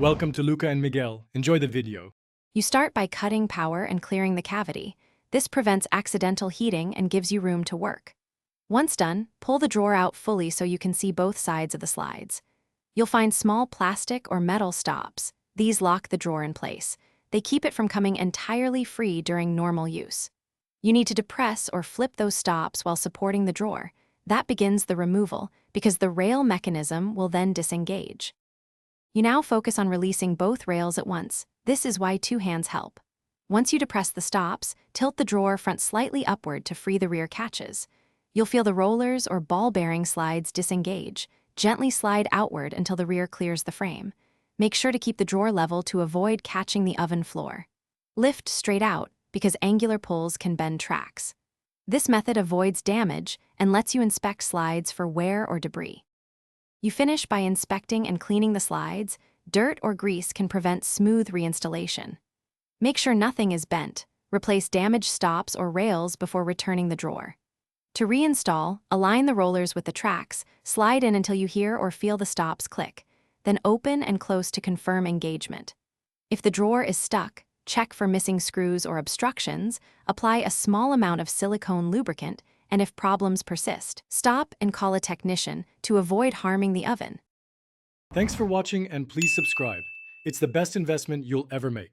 Welcome to Luca and Miguel. Enjoy the video. You start by cutting power and clearing the cavity. This prevents accidental heating and gives you room to work. Once done, pull the drawer out fully so you can see both sides of the slides. You'll find small plastic or metal stops. These lock the drawer in place. They keep it from coming entirely free during normal use. You need to depress or flip those stops while supporting the drawer. That begins the removal, because the rail mechanism will then disengage. You now focus on releasing both rails at once. This is why two hands help. Once you depress the stops, tilt the drawer front slightly upward to free the rear catches. You'll feel the rollers or ball bearing slides disengage. Gently slide outward until the rear clears the frame. Make sure to keep the drawer level to avoid catching the oven floor. Lift straight out, because angular pulls can bend tracks. This method avoids damage and lets you inspect slides for wear or debris. You finish by inspecting and cleaning the slides. Dirt or grease can prevent smooth reinstallation. Make sure nothing is bent. Replace damaged stops or rails before returning the drawer. To reinstall, align the rollers with the tracks, slide in until you hear or feel the stops click, then open and close to confirm engagement. If the drawer is stuck, check for missing screws or obstructions, apply a small amount of silicone lubricant, and if problems persist, stop and call a technician to avoid harming the oven. Thanks for watching and please subscribe. It's the best investment you'll ever make.